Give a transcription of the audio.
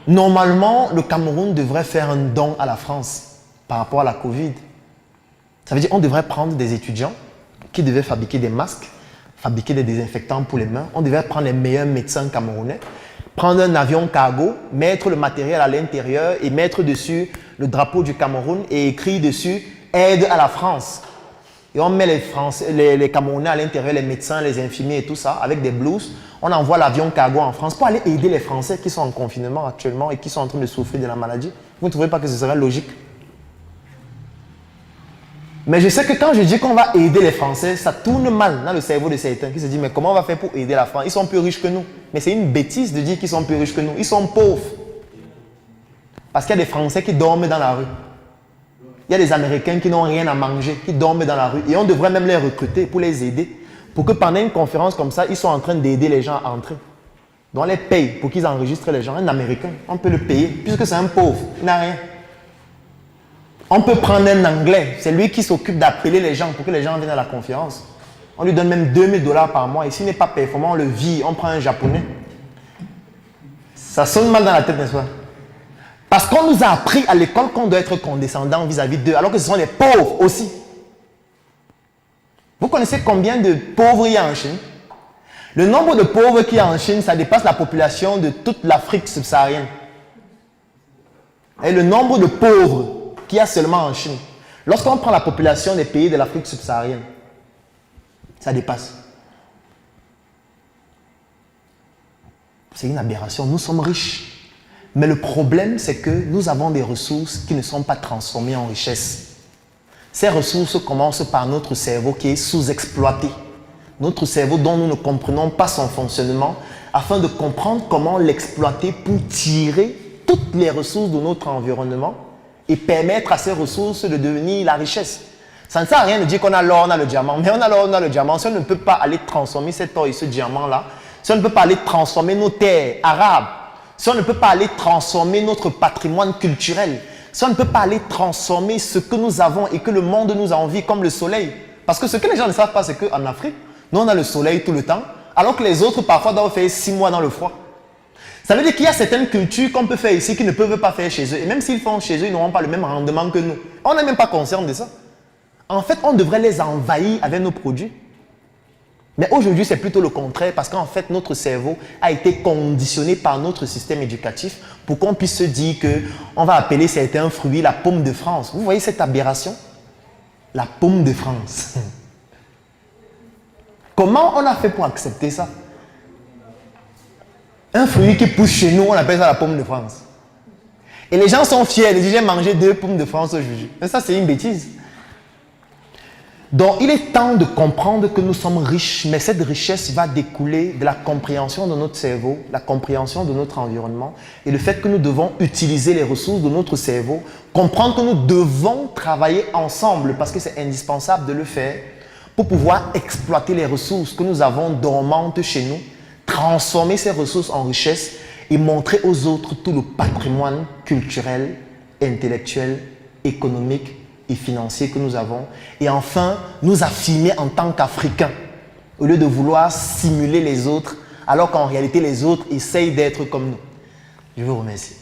Normalement, le Cameroun devrait faire un don à la France par rapport à la Covid. Ça veut dire qu'on devrait prendre des étudiants qui devaient fabriquer des masques, fabriquer des désinfectants pour les mains. On devait prendre les meilleurs médecins camerounais, prendre un avion cargo, mettre le matériel à l'intérieur et mettre dessus le drapeau du Cameroun et écrire dessus « Aide à la France ». Et on met les Camerounais à l'intérieur, les médecins, les infirmiers et tout ça, avec des blouses. On envoie l'avion cargo en France pour aller aider les Français qui sont en confinement actuellement et qui sont en train de souffrir de la maladie. Vous ne trouvez pas que ce serait logique? Mais je sais que quand je dis qu'on va aider les Français, ça tourne mal dans le cerveau de certains qui se disent « Mais comment on va faire pour aider la France? Ils sont plus riches que nous. » Mais c'est une bêtise de dire qu'ils sont plus riches que nous. Ils sont pauvres. Parce qu'il y a des Français qui dorment dans la rue. Il y a des Américains qui n'ont rien à manger, qui dorment dans la rue. Et on devrait même les recruter pour les aider. Pour que pendant une conférence comme ça, ils soient en train d'aider les gens à entrer. Donc on les paye pour qu'ils enregistrent les gens. Un Américain, on peut le payer, puisque c'est un pauvre, il n'a rien. On peut prendre un Anglais, c'est lui qui s'occupe d'appeler les gens pour que les gens viennent à la conférence. On lui donne même 2000 $ par mois. Et s'il n'est pas performant, on le vire, on prend un Japonais. Ça sonne mal dans la tête, n'est-ce pas? Parce qu'on nous a appris à l'école qu'on doit être condescendant vis-à-vis d'eux, alors que ce sont les pauvres aussi. Vous connaissez combien de pauvres il y a en Chine? Le nombre de pauvres qu'il y a en Chine, ça dépasse la population de toute l'Afrique subsaharienne. Et le nombre de pauvres qu'il y a seulement en Chine, lorsqu'on prend la population des pays de l'Afrique subsaharienne, ça dépasse. C'est une aberration. Nous sommes riches. Mais le problème, c'est que nous avons des ressources qui ne sont pas transformées en richesse. Ces ressources commencent par notre cerveau qui est sous-exploité. Notre cerveau dont nous ne comprenons pas son fonctionnement, afin de comprendre comment l'exploiter pour tirer toutes les ressources de notre environnement et permettre à ces ressources de devenir la richesse. Ça ne sert à rien de dire qu'on a l'or, on a le diamant. Mais on a l'or, on a le diamant. Si on ne peut pas aller transformer cet or et ce diamant-là, si on ne peut pas aller transformer nos terres arabes, si on ne peut pas aller transformer notre patrimoine culturel, si on ne peut pas aller transformer ce que nous avons et que le monde nous a envie, comme le soleil. Parce que ce que les gens ne savent pas, c'est qu'en Afrique, nous on a le soleil tout le temps, alors que les autres parfois doivent faire 6 mois dans le froid. Ça veut dire qu'il y a certaines cultures qu'on peut faire ici qu'ils ne peuvent pas faire chez eux. Et même s'ils font chez eux, ils n'auront pas le même rendement que nous. On n'est même pas conscient de ça. En fait, on devrait les envahir avec nos produits. Mais aujourd'hui, c'est plutôt le contraire parce qu'en fait, notre cerveau a été conditionné par notre système éducatif pour qu'on puisse se dire qu'on va appeler certains fruits la pomme de France. Vous voyez cette aberration? La pomme de France. Comment on a fait pour accepter ça? Un fruit qui pousse chez nous, on appelle ça la pomme de France. Et les gens sont fiers, ils disent j'ai mangé 2 pommes de France aujourd'hui. Mais ça, c'est une bêtise. Donc, il est temps de comprendre que nous sommes riches, mais cette richesse va découler de la compréhension de notre cerveau, la compréhension de notre environnement et le fait que nous devons utiliser les ressources de notre cerveau, comprendre que nous devons travailler ensemble parce que c'est indispensable de le faire pour pouvoir exploiter les ressources que nous avons dormantes chez nous, transformer ces ressources en richesse et montrer aux autres tout le patrimoine culturel, intellectuel, économique et financier que nous avons. Et enfin, nous affirmer en tant qu'Africains, au lieu de vouloir simuler les autres, alors qu'en réalité, les autres essayent d'être comme nous. Je vous remercie.